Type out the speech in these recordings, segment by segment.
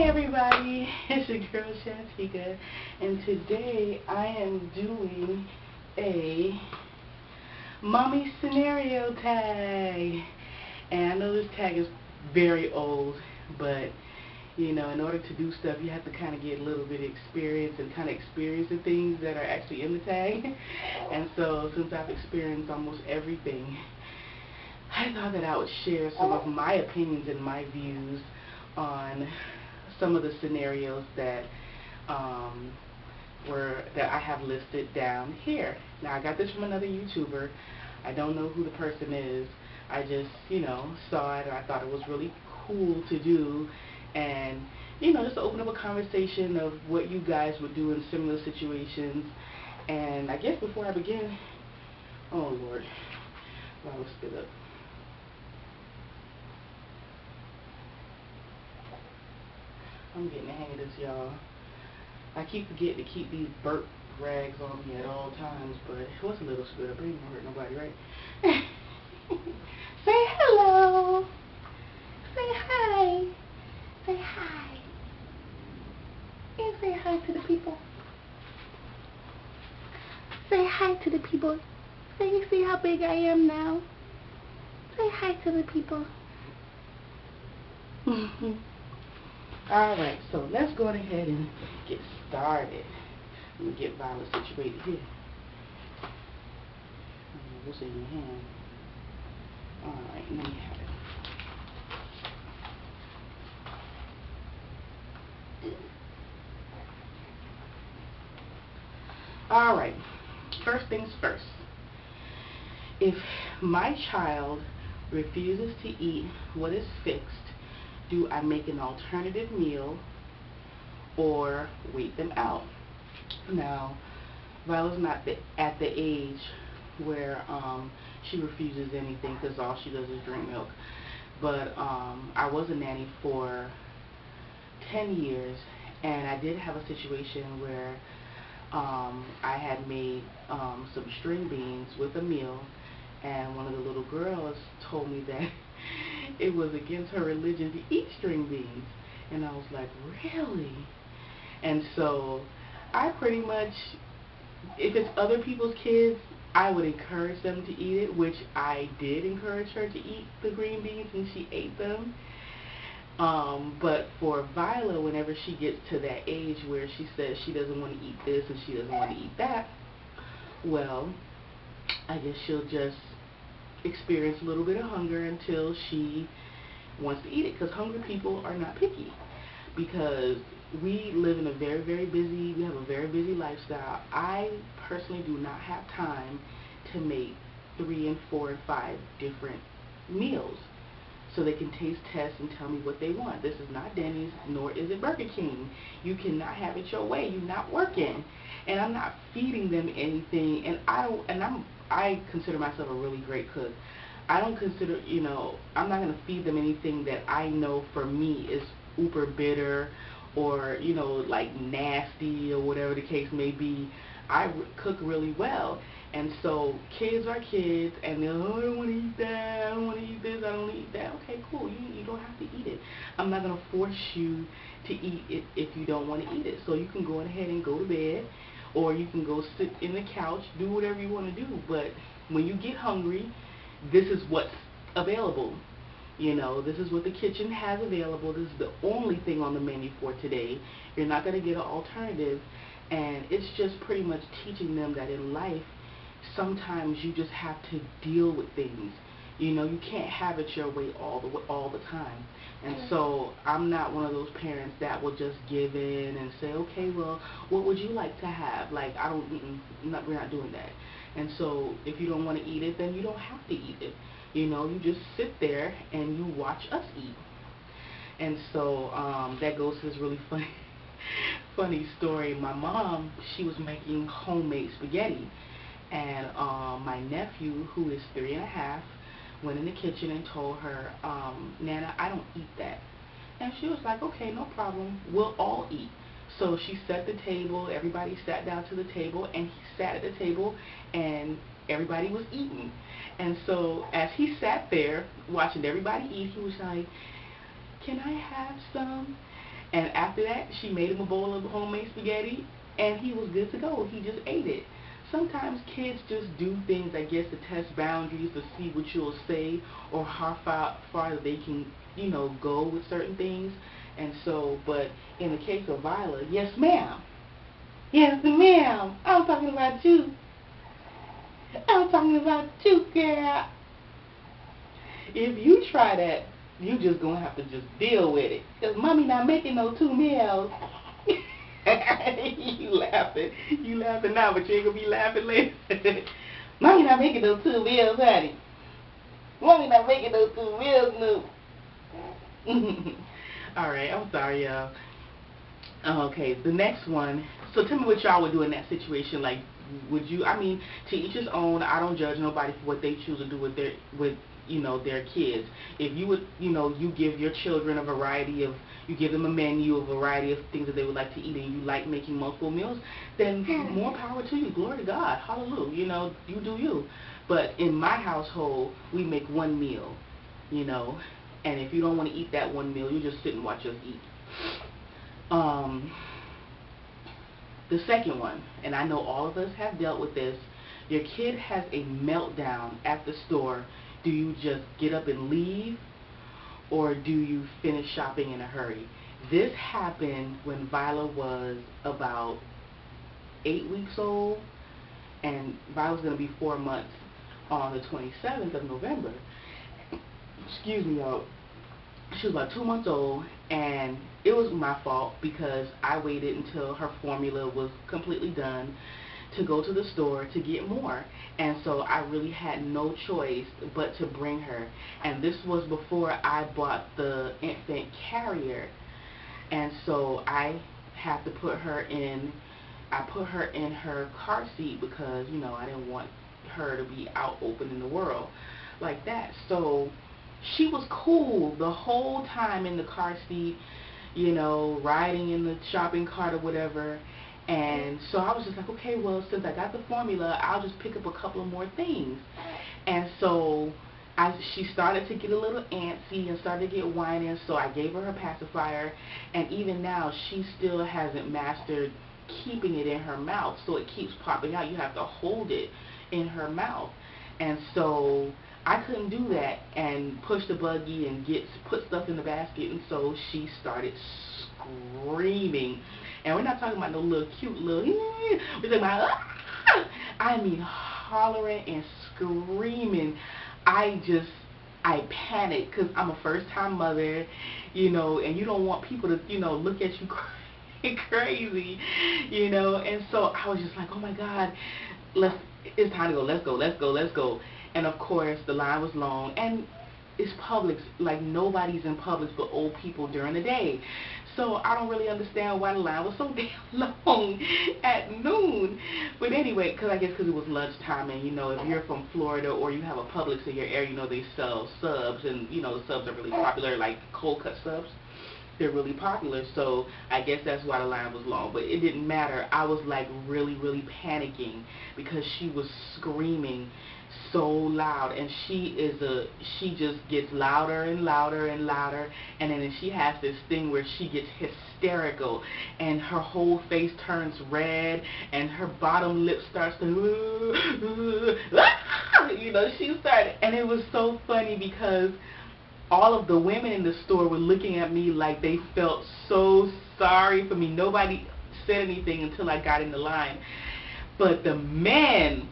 everybody, it's your girl Shantika, and today I am doing a mommy scenario tag. And I know this tag is very old, but you know, in order to do stuff, you have to kind of get a little bit of experience and kind of experience the things that are actually in the tag. And so, since I've experienced almost everything, I thought that I would share some of my opinions and my views on some of the scenarios that that I have listed down here. Now, I got this from another YouTuber. I don't know who the person is. I just, saw it and I thought it was really cool to do, and just to open up a conversation of what you guys would do in similar situations. And I guess before I begin, oh Lord, wow, let's spit up. I'm getting the hang of this, y'all. I keep forgetting to keep these burp rags on me at all times, but it was a little spit up. It ain't gonna hurt nobody, right? Say hello. Say hi. Say hi. And say hi to the people. Say hi to the people. Say, you see how big I am now? Say hi to the people. Alright, so let's go ahead and get started. Let me get Violet situated here. What's in your hand? Alright, let me have it. Alright, first things first. If my child refuses to eat what is fixed, do I make an alternative meal or wait them out? Now, Violet's not at the age where she refuses anything because all she does is drink milk. But I was a nanny for 10 years, and I did have a situation where I had made some string beans with a meal, and one of the little girls told me that it was against her religion to eat string beans. And I was like, really? And so I pretty much, if it's other people's kids, I would encourage them to eat it, which I did encourage her to eat the green beans, and she ate them. But for Violet, whenever she gets to that age where she says she doesn't want to eat this and she doesn't want to eat that, well, I guess she'll just experience a little bit of hunger until she wants to eat it, because hungry people are not picky, because we live in a very, very busy, we have a very busy lifestyle. I personally do not have time to make 3 and 4 and 5 different meals so they can taste test and tell me what they want. This is not Denny's, nor is it Burger King. You cannot have it your way. You're not working, and I'm not feeding them anything. And I consider myself a really great cook. I don't consider, I'm not gonna feed them anything that I know for me is uber bitter or like nasty or whatever the case may be. I cook really well. And so kids are kids, and they're, oh, I don't want to eat that, I don't want to eat this, I don't want to eat that. Okay, cool, you don't have to eat it. I'm not going to force you to eat it if you don't want to eat it. So you can go ahead and go to bed, or you can go sit in the couch, do whatever you want to do. But when you get hungry, this is what's available. This is what the kitchen has available. This is the only thing on the menu for today. You're not going to get an alternative. And it's just pretty much teaching them that in life, sometimes you just have to deal with things. You can't have it your way all the time. And so I'm not one of those parents that will just give in and say, okay, well, what would you like to have? Like, we're not doing that. And so if you don't want to eat it, then you don't have to eat it. You just sit there and you watch us eat. And so that goes to this really funny story. My mom, she was making homemade spaghetti, and my nephew, who is 3 and a half, went in the kitchen and told her, Nana, I don't eat that. And she was like, okay, no problem, we'll all eat. So she set the table, everybody sat down to the table, and he sat at the table, and everybody was eating. And so as he sat there watching everybody eat, he was like, can I have some? And after that, she made him a bowl of homemade spaghetti, and he was good to go. He just ate it. Sometimes kids just do things, I guess, to test boundaries, to see what you'll say or how far they can, go with certain things. And so, but in the case of Viola, yes, ma'am. Yes, ma'am. I'm talking about you. I'm talking about you, girl. If you try that, you just gonna have to just deal with it. Cause mommy not making no 2 meals. You laughing now, but you ain't gonna be laughing later. Mommy not making no 2 meals, honey. Mommy not making no 2 meals, no. All right, I'm sorry, y'all. Okay, the next one. So tell me what y'all would do in that situation. Like, would you? I mean, to each his own. I don't judge nobody for what they choose to do with their kids. If you would, you give your children a variety of, you give them a menu, a variety of things that they would like to eat, and you like making multiple meals, then more power to you. Glory to God. Hallelujah. You do you. But in my household, we make one meal, and if you don't want to eat that one meal, you just sit and watch us eat. The second one, and I know all of us have dealt with this, your kid has a meltdown at the store. Do you just get up and leave, or do you finish shopping in a hurry? This happened when Viola was about 8 weeks old, and Viola's going to be 4 months on the 27th of November. Excuse me, y'all. She was about 2 months old, and it was my fault because I waited until her formula was completely done to go to the store to get more. And so I really had no choice but to bring her. And this was before I bought the infant carrier. And so I had to put her in her car seat because, I didn't want her to be out open in the world like that. So she was cool the whole time in the car seat, riding in the shopping cart or whatever. And so I was just like, okay, well, since I got the formula, I'll just pick up a couple of more things. And so she started to get a little antsy and started to get whiny, so I gave her pacifier. And even now, she still hasn't mastered keeping it in her mouth, so it keeps popping out. You have to hold it in her mouth. And so I couldn't do that and push the buggy and put stuff in the basket, and so she started screaming. And we're not talking about no little cute little, we're talking about, I mean, hollering and screaming. I panicked because I'm a first-time mother, and you don't want people to, look at you crazy, and so I was just like, oh my God, it's time to go, let's go. And of course, the line was long, and it's Publix. Like, nobody's in Publix but old people during the day. So I don't really understand why the line was so damn long at noon. But anyway, because it was lunchtime, and if you're from Florida or you have a Publix in your area, they sell subs, and the subs are really popular, like cold cut subs. They're really popular, so I guess that's why the line was long. But it didn't matter. I was like really panicking because she was screaming so loud, and she just gets louder and louder and louder, and then she has this thing where she gets hysterical, and her whole face turns red, and her bottom lip starts to she started, and it was so funny because all of the women in the store were looking at me like they felt so sorry for me. Nobody said anything until I got in the line. But the men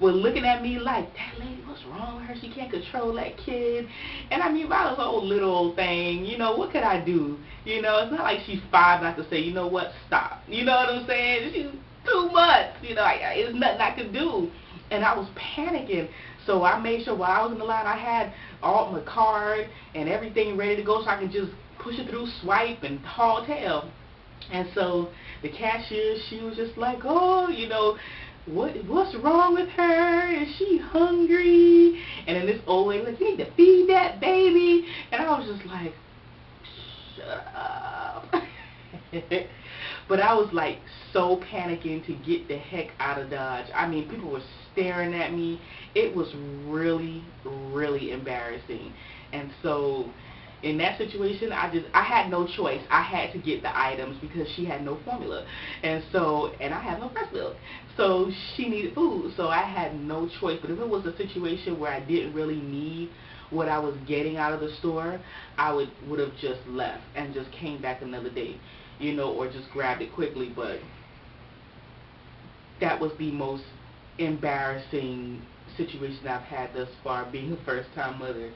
were looking at me like, that lady, what's wrong with her? She can't control that kid. And I mean, I was an old little old thing. What could I do? It's not like she's 5 and I could say, you know what, stop. You know what I'm saying? She's too much. There's nothing I could do. And I was panicking. So I made sure while I was in the line, I had all my card and everything ready to go so I can just push it through, swipe, and haul tail. And so the cashier, she was just like, oh, what's wrong with her? Is she hungry? And then this old lady like, you need to feed that baby. And I was just like, shut up. But I was like so panicking to get the heck out of Dodge. I mean, people were staring at me. It was really embarrassing. And so, in that situation, I had no choice. I had to get the items because she had no formula, and I had no breast milk, so she needed food. So I had no choice. But if it was a situation where I didn't really need what I was getting out of the store, I would have just left and just came back another day, or just grabbed it quickly. But that was the most embarrassing situation I've had thus far, being a first-time mother.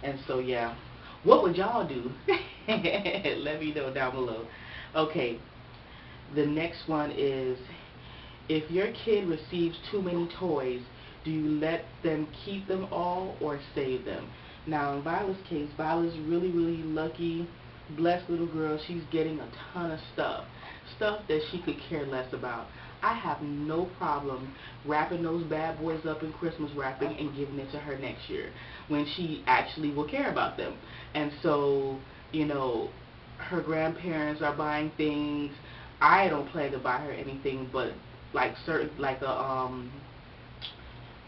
And so, yeah. What would y'all do? Let me know down below. Okay, the next one is, if your kid receives too many toys, do you let them keep them all or save them? Now, in Viola's case, Viola's really, really lucky, blessed little girl. She's getting a ton of stuff that she could care less about. I have no problem wrapping those bad boys up in Christmas wrapping and giving it to her next year when she actually will care about them. And so, her grandparents are buying things. I don't plan to buy her anything but like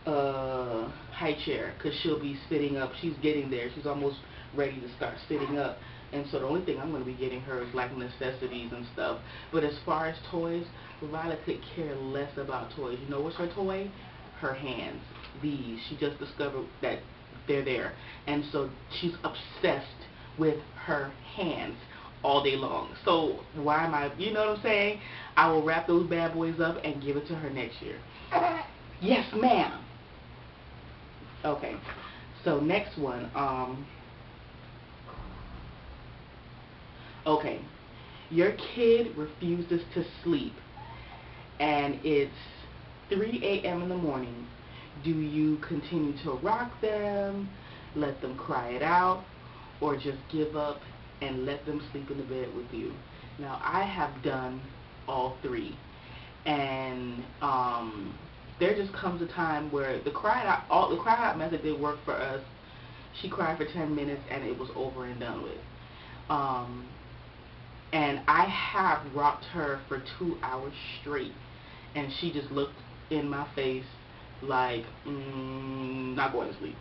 high chair, because she'll be sitting up. She's getting there. She's almost ready to start sitting up. And so the only thing I'm going to be getting her is like necessities and stuff. But as far as toys, Violet could care less about toys. You know what's her toy? Her hands. These. She just discovered that they're there. And so she's obsessed with her hands all day long. So why am I, you know what I'm saying? I will wrap those bad boys up and give it to her next year. Yes, ma'am. Okay. So next one, okay, your kid refuses to sleep and it's 3 a.m. in the morning. Do you continue to rock them, let them cry it out, or just give up and let them sleep in the bed with you? Now, I have done all three, and there just comes a time where the cry out method did work for us. She cried for 10 minutes and it was over and done with. And I have rocked her for 2 hours straight, and she just looked in my face like, not going to sleep.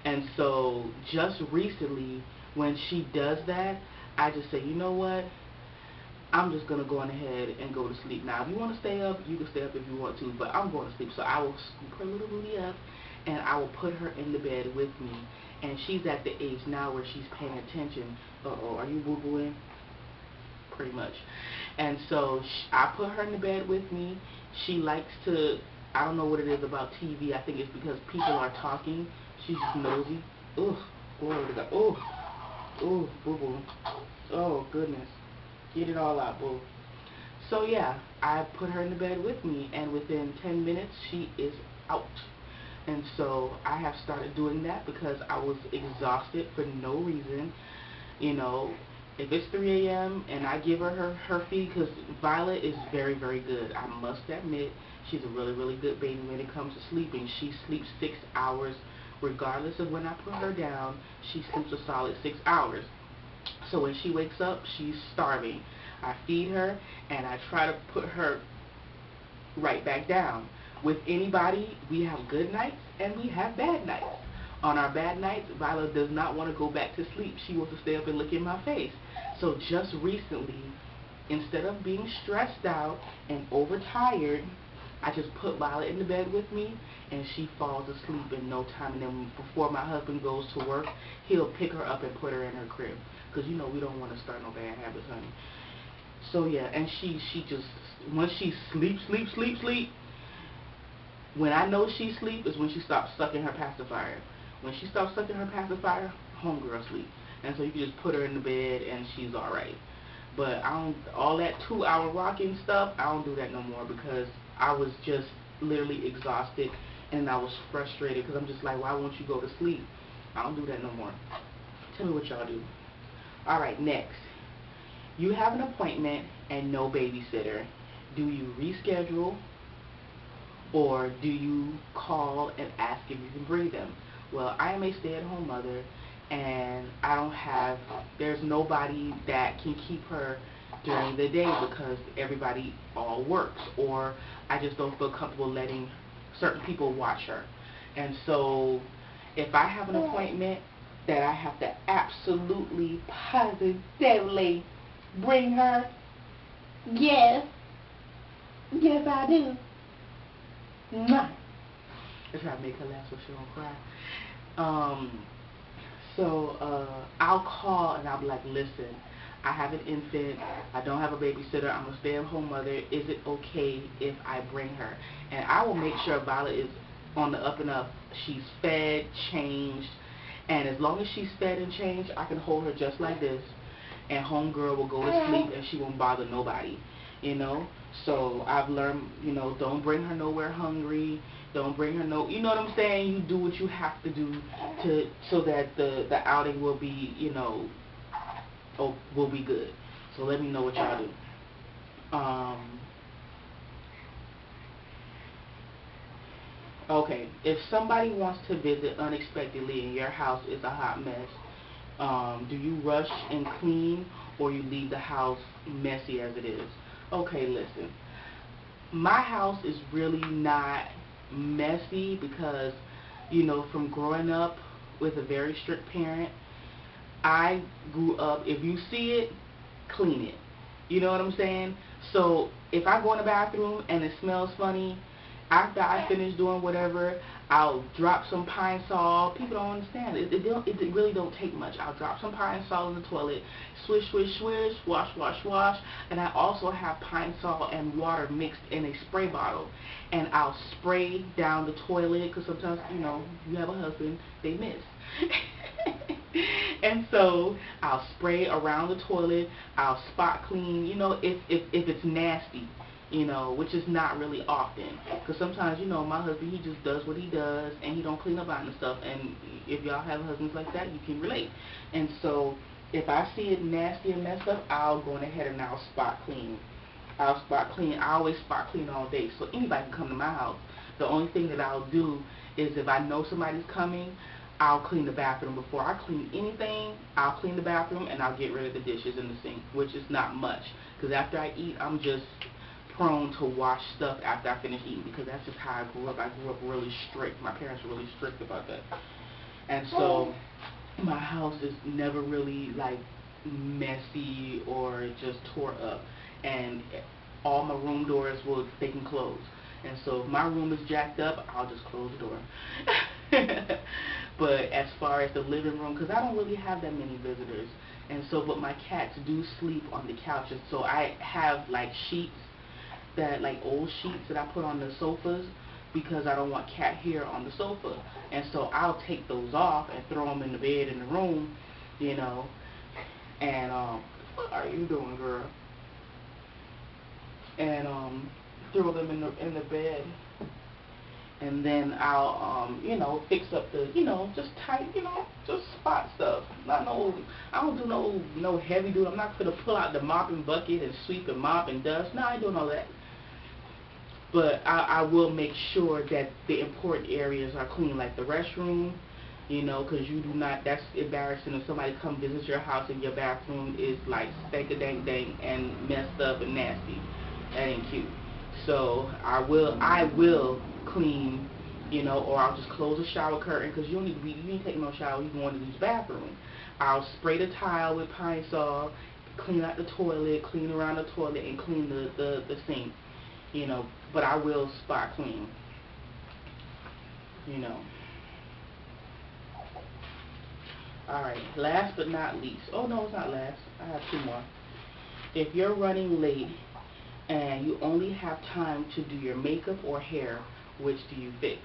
And so just recently, when she does that, I just say, you know what? I'm just going to go on ahead and go to sleep. Now, if you want to stay up, you can stay up if you want to, but I'm going to sleep. So I will scoop her little booty up, and I will put her in the bed with me. And she's at the age now where she's paying attention. Uh-oh, are you boo-booing? Pretty much. And so I put her in the bed with me. She likes to, I don't know what it is about TV. I think it's because people are talking. She's just nosy. Ugh, glory to God. Oh, boo-boo. Oh, goodness. Get it all out, boo. So yeah, I put her in the bed with me, and within 10 minutes, she is out. And so I have started doing that because I was exhausted for no reason. If it's 3 a.m. and I give her feed, because Violet is very, very good. I must admit, she's a really, really good baby when it comes to sleeping. She sleeps 6 hours. Regardless of when I put her down, she sleeps a solid 6 hours. So when she wakes up, she's starving. I feed her, and I try to put her right back down. With anybody, we have good nights and we have bad nights. On our bad nights, Violet does not want to go back to sleep. She wants to stay up and look in my face. So just recently, instead of being stressed out and overtired, I just put Violet in the bed with me, and she falls asleep in no time. And then before my husband goes to work, he'll pick her up and put her in her crib. Because, we don't want to start no bad habits, honey. So, yeah, and she just, once she sleep, when I know she sleep is when she stops sucking her pacifier. When she stops sucking her pacifier, homegirl sleep. And so you can just put her in the bed and she's alright. But all that 2-hour rocking stuff, I don't do that no more, because I was just literally exhausted and I was frustrated, because I'm just like, why won't you go to sleep? I don't do that no more. Tell me what y'all do. Alright, next. You have an appointment and no babysitter. Do you reschedule, or do you call and ask if you can bring them? Well, I am a stay-at-home mother, and there's nobody that can keep her during the day because everybody all works, or I just don't feel comfortable letting certain people watch her. And so if I have an appointment that I have to absolutely, positively bring her? Yes. Yes, I do. Mwah. I try to make her laugh so she don't cry. I'll call and I'll be like, listen, I have an infant, I don't have a babysitter, I'm a stay-at-home mother, is it okay if I bring her? And I will make sure Violet is on the up and up. She's fed, changed, and as long as she's fed and changed, I can hold her just like this, and homegirl will go to sleep and she won't bother nobody, you know? So I've learned, you know, don't bring her nowhere hungry, don't bring her no, you know what I'm saying? You do what you have to do so that the outing will be, you know, will be good. So let me know what y'all do. Okay, if somebody wants to visit unexpectedly and your house is a hot mess, do you rush and clean, or you leave the house messy as it is? Okay, listen. My house is really not messy because, you know, from growing up with a very strict parent, I grew up, if you see it, clean it. You know what I'm saying? So if I go in the bathroom and it smells funny, after I finish doing whatever, I'll drop some Pine Sol. People don't understand. It really don't take much. I'll drop some Pine Sol in the toilet, swish, swish, swish, wash, wash, wash. And I also have Pine Sol and water mixed in a spray bottle. And I'll spray down the toilet because sometimes, you know, you have a husband, they miss. And so I'll spray around the toilet. I'll spot clean, you know, if it's nasty, you know, which is not really often. Because sometimes, you know, my husband, he just does what he does, and he don't clean up on the stuff. And if y'all have husbands like that, you can relate. And so if I see it nasty and messed up, I'll go ahead and I'll spot clean. I'll spot clean. I always spot clean all day, so anybody can come to my house. The only thing that I'll do is if I know somebody's coming, I'll clean the bathroom. Before I clean anything, I'll clean the bathroom and I'll get rid of the dishes in the sink, which is not much. Because after I eat, I'm just prone to wash stuff after I finish eating, because that's just how I grew up. I grew up really strict. My parents were really strict about that. And so my house is never really like messy or just tore up. And all my room doors they can close. And so if my room is jacked up, I'll just close the door. But as far as the living room, because I don't really have that many visitors, and so, but my cats do sleep on the couches, so I have like sheets, that like old sheets that I put on the sofas, because I don't want cat hair on the sofa. And so I'll take those off and throw them in the bed in the room, you know. And what are you doing, girl? And throw them in the bed. And then I'll, you know, fix up the, you know, just tight, you know, just spot stuff. Not no, I don't do no heavy dude. I'm not gonna pull out the mopping bucket and sweep and mop and dust. No, I ain't doing all that. But I will make sure that the important areas are clean, like the restroom, you know, because you do not, that's embarrassing if somebody come visit your house and your bathroom is like stank-a-dang-dang and messed up and nasty. That ain't cute. So I will clean, you know, or I'll just close the shower curtain, because you ain't taking no shower, you going to use the bathroom. I'll spray the tile with Pine Sol, clean out the toilet, clean around the toilet, and clean the sink, you know, but I will spot clean, you know. Alright, last but not least, oh no, it's not last, I have two more. If you're running late and you only have time to do your makeup or hair, which do you fix?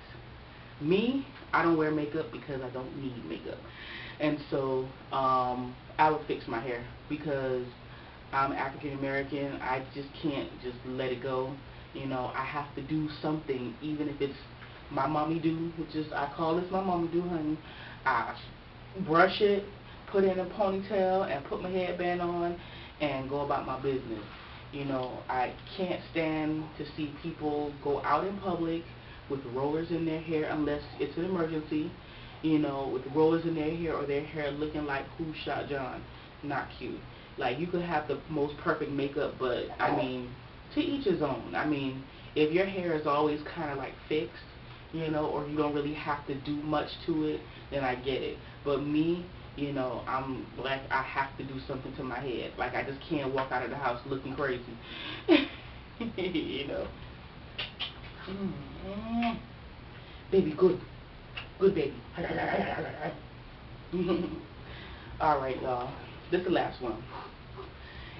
Me, I don't wear makeup because I don't need makeup. And so I would fix my hair, because I'm African American. I just can't just let it go. You know, I have to do something, even if it's my mommy do, which is, I call this my mommy do, honey. I brush it, put it in a ponytail, and put my headband on, and go about my business. You know, I can't stand to see people go out in public with rollers in their hair unless it's an emergency, you know, with rollers in their hair, or their hair looking like Who Shot John. Not cute. Like, you could have the most perfect makeup, but, I mean, to each his own. I mean, if your hair is always kind of like fixed, you know, or you don't really have to do much to it, then I get it. But me, you know, I'm like, I have to do something to my head. Like, I just can't walk out of the house looking crazy. You know. Baby, good. Good baby. Alright, y'all. This is the last one.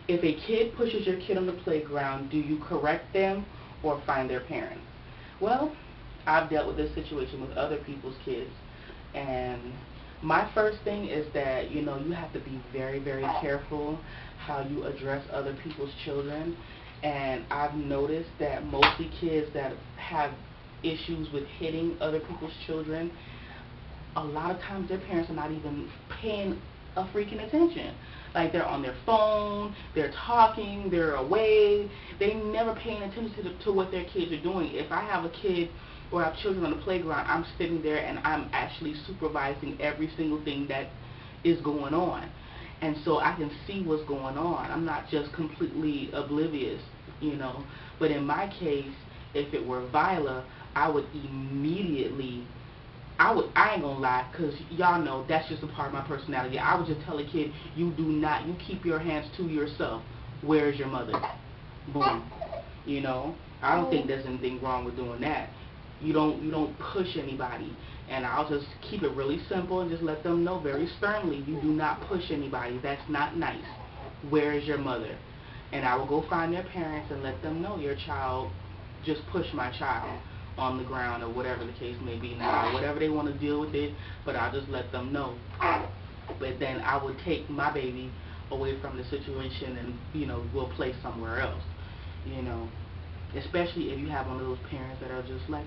If a kid pushes your kid on the playground, do you correct them or find their parents? Well, I've dealt with this situation with other people's kids, and my first thing is that, you know, you have to be very, very careful how you address other people's children. And I've noticed that mostly kids that have issues with hitting other people's children, a lot of times their parents are not even paying a freaking attention. Like, they're on their phone, they're talking, they're away, they never paying attention to what their kids are doing. If I have a kid or I have children on the playground, I'm sitting there and I'm actually supervising every single thing that is going on. And so I can see what's going on. I'm not just completely oblivious, you know. But in my case, if it were Viola, I would immediately, I ain't gonna lie, because y'all know that's just a part of my personality. I would just tell a kid, you keep your hands to yourself. Where's your mother? Boom. You know, I don't think there's anything wrong with doing that. You don't push anybody. And I'll just keep it really simple and just let them know very sternly, you do not push anybody. That's not nice. Where is your mother? And I will go find their parents and let them know your child just pushed my child on the ground, or whatever the case may be now, whatever they want to deal with it, but I'll just let them know. But then I would take my baby away from the situation and, you know, we'll play somewhere else, you know. Especially if you have one of those parents that are just like,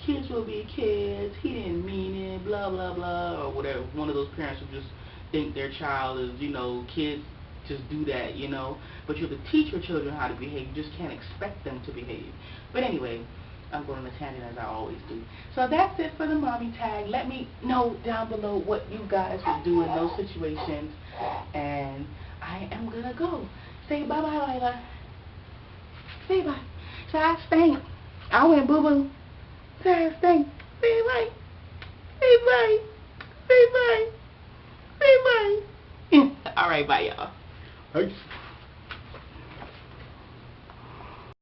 kids will be kids, he didn't mean it, blah, blah, blah, or whatever. One of those parents who just think their child is, you know, kids just do that, you know. But you have to teach your children how to behave. You just can't expect them to behave. But anyway, I'm going on a tangent as I always do. So that's it for the mommy tag. Let me know down below what you guys would do in those situations. And I am going to go. Say bye-bye, Lila. Say bye. Say I stink. I went boo-boo. Say I stink. Say bye. Say bye. Say bye. Say bye. Alright, bye, y'all. Peace.